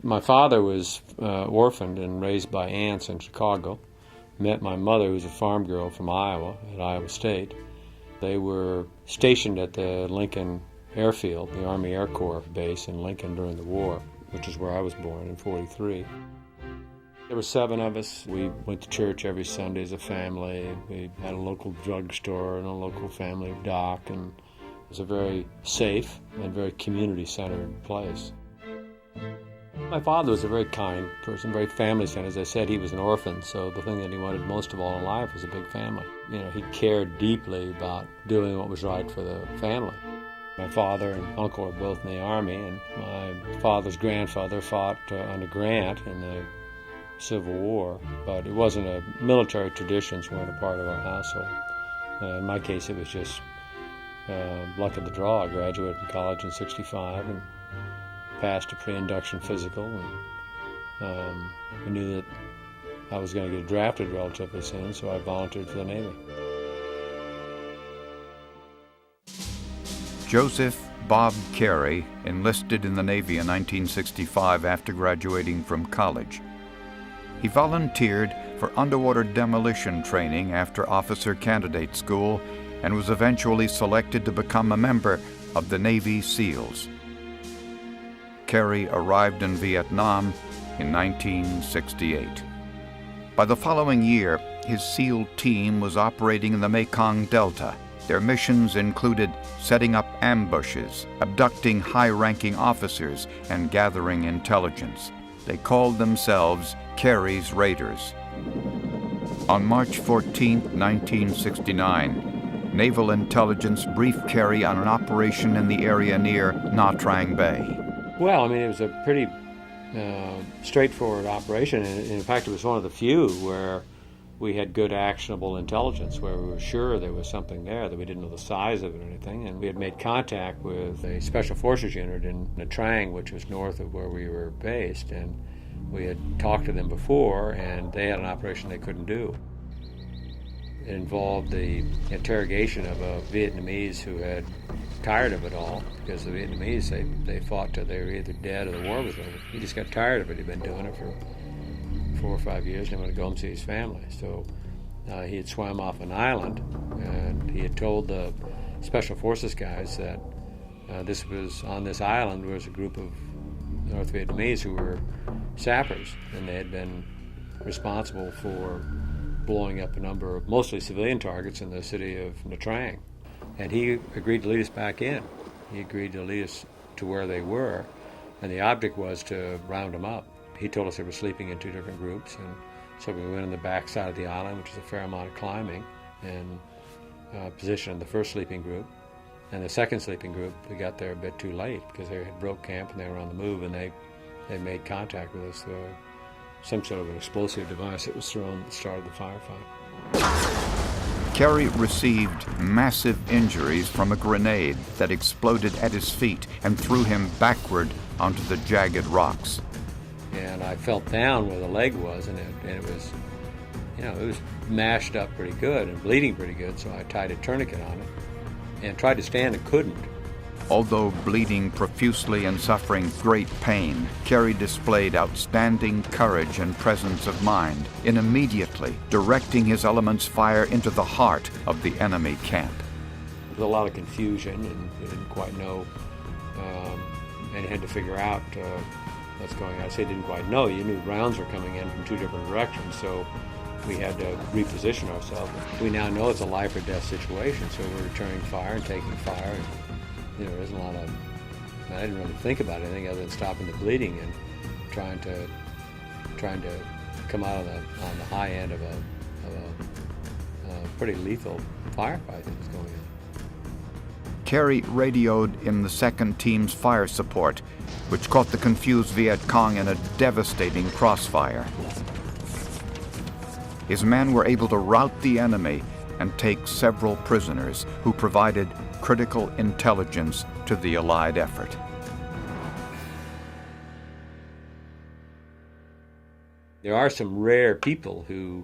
My father was orphaned and raised by aunts in Chicago. Met my mother, who was a farm girl from Iowa, at Iowa State. They were stationed at the Lincoln Airfield, the Army Air Corps base in Lincoln during the war, which is where I was born in '43. There were 7 of us. We went to church every Sunday as a family. We had a local drugstore and a local family doc, and it was a very safe and very community-centered place. My father was a very kind person, very family-centered. As I said, he was an orphan, so the thing that he wanted most of all in life was a big family. You know, he cared deeply about doing what was right for the family. My father and uncle were both in the Army, and my father's grandfather fought under Grant in the Civil War, but it wasn't military traditions weren't a part of our household. In my case, it was just luck of the draw. I graduated from college in '65 and passed a pre-induction physical, and I knew that I was going to get drafted relatively soon, so I volunteered for the Navy. Joseph Bob Carey enlisted in the Navy in 1965 after graduating from college. He volunteered for underwater demolition training after officer candidate school and was eventually selected to become a member of the Navy SEALs. Carey arrived in Vietnam in 1968. By the following year, his SEAL team was operating in the Mekong Delta. Their missions included setting up ambushes, abducting high-ranking officers, and gathering intelligence. They called themselves Carey's Raiders. On March 14, 1969, Naval Intelligence briefed Carey on an operation in the area near Nha Trang Bay. Well, I mean, it was a pretty straightforward operation, and in fact, it was one of the few where we had good actionable intelligence, where we were sure there was something there, that we didn't know the size of it or anything. And we had made contact with a Special Forces unit in Nha Trang, which was north of where we were based, and we had talked to them before, and they had an operation they couldn't do. It involved the interrogation of a Vietnamese who had tired of it all, because the Vietnamese, they fought till they were either dead or the war was over. He just got tired of it. He'd been doing it for 4 or 5 years, and he wanted to go and see his family. So he had swam off an island, and he had told the Special Forces guys that this was on this island was a group of North Vietnamese who were sappers, and they had been responsible for blowing up a number of mostly civilian targets in the city of Nha Trang. And he agreed to lead us back in. He agreed to lead us to where they were, and the object was to round them up. He told us they were sleeping in 2 different groups, and so we went on the back side of the island, which is a fair amount of climbing, and positioned the first sleeping group. And the second sleeping group, we got there a bit too late because they had broke camp and they were on the move, and they made contact with us through some sort of an explosive device that was thrown that started the firefight. Carey received massive injuries from a grenade that exploded at his feet and threw him backward onto the jagged rocks. And I fell down where the leg was, and it was, it was mashed up pretty good and bleeding pretty good, so I tied a tourniquet on it and tried to stand and couldn't. Although bleeding profusely and suffering great pain, Carey displayed outstanding courage and presence of mind in immediately directing his element's fire into the heart of the enemy camp. There was a lot of confusion, and you didn't quite know, and you had to figure out what's going on. I say didn't quite know. You knew rounds were coming in from 2 different directions, so we had to reposition ourselves. We now know it's a life or death situation, so we're returning fire and taking fire. And, there isn't a lot of, I didn't really think about anything other than stopping the bleeding and trying to come out on the high end of a pretty lethal firefight that was going on. Carey radioed in the second team's fire support, which caught the confused Viet Cong in a devastating crossfire. His men were able to rout the enemy and take several prisoners who provided critical intelligence to the Allied effort. There are some rare people who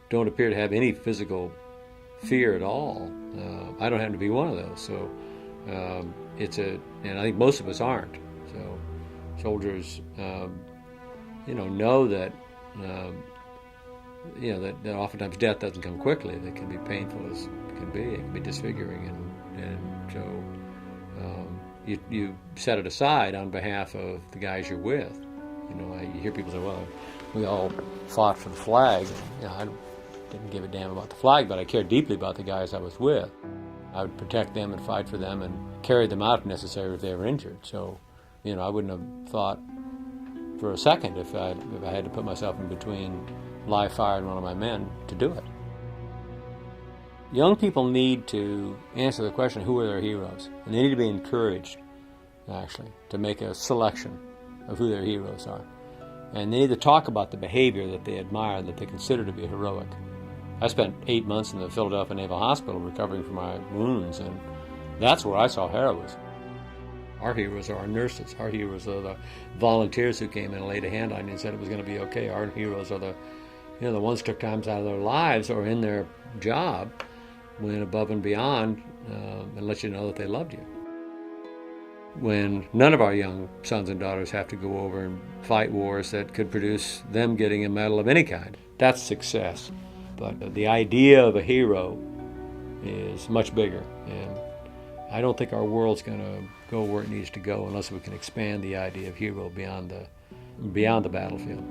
don't appear to have any physical fear at all. I don't happen to be one of those, so and I think most of us aren't. So Soldiers, know that, that oftentimes death doesn't come quickly. That can be painful as it can be. It can be disfiguring, and so you set it aside on behalf of the guys you're with. You hear people say, "Well, we all fought for the flag." I didn't give a damn about the flag, but I cared deeply about the guys I was with. I would protect them and fight for them and carry them out if necessary if they were injured. So, I wouldn't have thought for a second if I had to put myself in between live fire and one of my men to do it. Young people need to answer the question, who are their heroes? And they need to be encouraged, actually, to make a selection of who their heroes are. And they need to talk about the behavior that they admire, that they consider to be heroic. I spent 8 months in the Philadelphia Naval Hospital recovering from my wounds, and that's where I saw heroism. Our heroes are our nurses. Our heroes are the volunteers who came in and laid a hand on you and said it was going to be okay. Our heroes are the ones who took times out of their lives or in their job, went above and beyond and let you know that they loved you. When none of our young sons and daughters have to go over and fight wars that could produce them getting a medal of any kind, that's success. But the idea of a hero is much bigger, and I don't think our world's going to go where it needs to go unless we can expand the idea of hero beyond the battlefield.